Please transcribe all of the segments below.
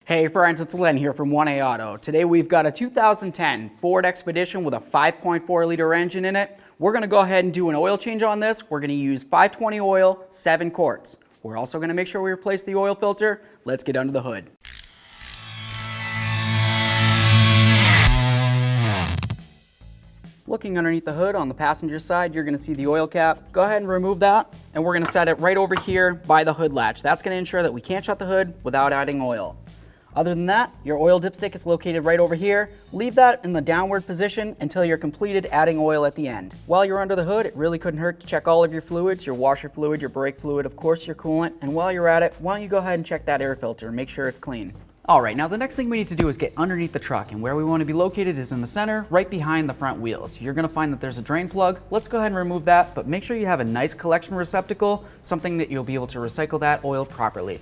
Hey friends, it's Len here from 1A Auto. Today we've got a 2010 Ford Expedition with a 5.4 liter engine in it. We're going to go ahead and do an oil change on this. We're going to use 520 oil, 7 quarts. We're also going to make sure we replace the oil filter. Let's get under the hood. Looking underneath the hood on the passenger side, you're going to see the oil cap. Go ahead and remove that, and we're going to set it right over here by the hood latch. That's going to ensure that we can't shut the hood without adding oil. Other than that, your oil dipstick is located right over here. Leave that in the downward position until you're completed adding oil at the end. While you're under the hood, it really couldn't hurt to check all of your fluids, your washer fluid, your brake fluid, of course your coolant, and while you're at it, why don't you go ahead and check that air filter and make sure it's clean. Alright, now the next thing we need to do is get underneath the truck, and where we want to be located is in the center, right behind the front wheels. You're going to find that there's a drain plug. Let's go ahead and remove that, but make sure you have a nice collection receptacle, something that you'll be able to recycle that oil properly.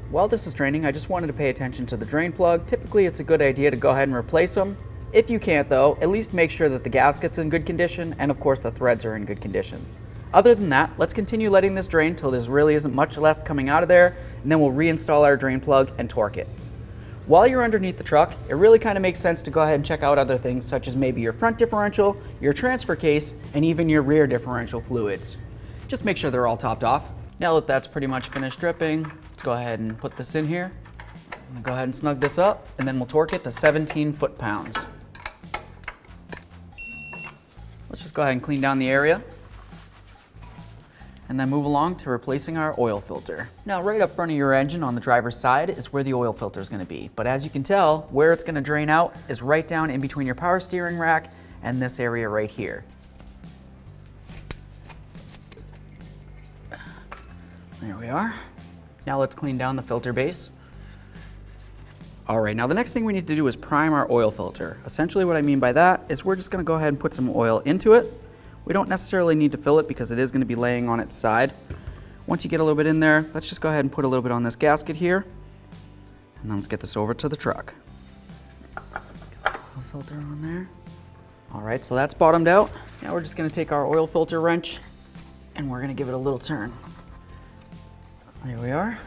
While this is draining, I just wanted to pay attention to the drain plug. Typically, it's a good idea to go ahead and replace them. If you can't though, at least make sure that the gasket's in good condition and of course the threads are in good condition. Other than that, let's continue letting this drain till there really isn't much left coming out of there, and then we'll reinstall our drain plug and torque it. While you're underneath the truck, it really kind of makes sense to go ahead and check out other things such as maybe your front differential, your transfer case, and even your rear differential fluids. Just make sure they're all topped off. Now that that's pretty much finished dripping, let's go ahead and put this in here. Go ahead and snug this up, and then we'll torque it to 17 foot-pounds. Let's just go ahead and clean down the area, and then move along to replacing our oil filter. Now right up front of your engine on the driver's side is where the oil filter is going to be. But as you can tell, where it's going to drain out is right down in between your power steering rack and this area right here. There we are. Now let's clean down the filter base. All right, now the next thing we need to do is prime our oil filter. Essentially what I mean by that is we're just gonna go ahead and put some oil into it. We don't necessarily need to fill it because it is gonna be laying on its side. Once you get a little bit in there, let's just go ahead and put a little bit on this gasket here. And then let's get this over to the truck. Get the oil filter on there. All right, so that's bottomed out. Now we're just gonna take our oil filter wrench and we're gonna give it a little turn. There we are.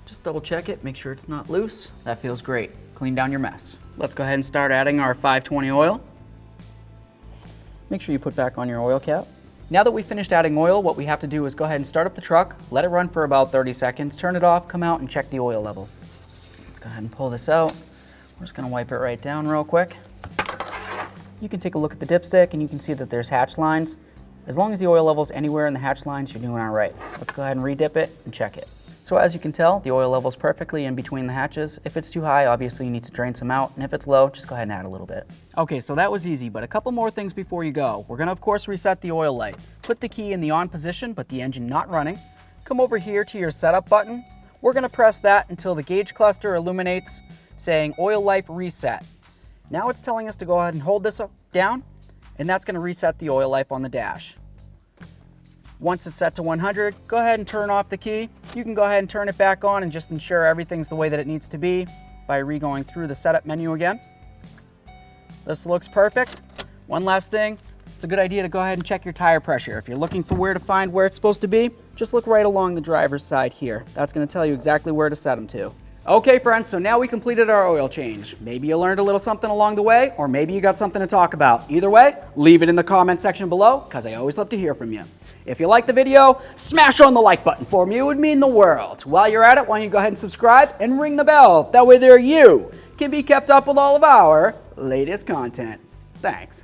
Just double check it, make sure it's not loose. That feels great. Clean down your mess. Let's go ahead and start adding our 520 oil. Make sure you put back on your oil cap. Now that we've finished adding oil, what we have to do is go ahead and start up the truck, let it run for about 30 seconds, turn it off, come out and check the oil level. Let's go ahead and pull this out. We're just gonna wipe it right down real quick. You can take a look at the dipstick and you can see that there's hatch lines. As long as the oil level's anywhere in the hatch lines, you're doing all right. Let's go ahead and redip it and check it. So as you can tell, the oil level's perfectly in between the hatches. If it's too high, obviously you need to drain some out, and if it's low, just go ahead and add a little bit. Okay, so that was easy, but a couple more things before you go. We're gonna of course reset the oil light. Put the key in the on position, but the engine not running. Come over here to your setup button. We're gonna press that until the gauge cluster illuminates saying oil life reset. Now it's telling us to go ahead and hold this down, and that's gonna reset the oil life on the dash. Once it's set to 100, go ahead and turn off the key. You can go ahead and turn it back on and just ensure everything's the way that it needs to be by re-going through the setup menu again. This looks perfect. One last thing, it's a good idea to go ahead and check your tire pressure. If you're looking for where to find where it's supposed to be, just look right along the driver's side here. That's gonna tell you exactly where to set them to. Okay friends, so now we completed our oil change. Maybe you learned a little something along the way, or maybe you got something to talk about. Either way, leave it in the comment section below, because I always love to hear from you. If you liked the video, smash on the like button for me. It would mean the world. While you're at it, why don't you go ahead and subscribe and ring the bell. That way there you can be kept up with all of our latest content. Thanks.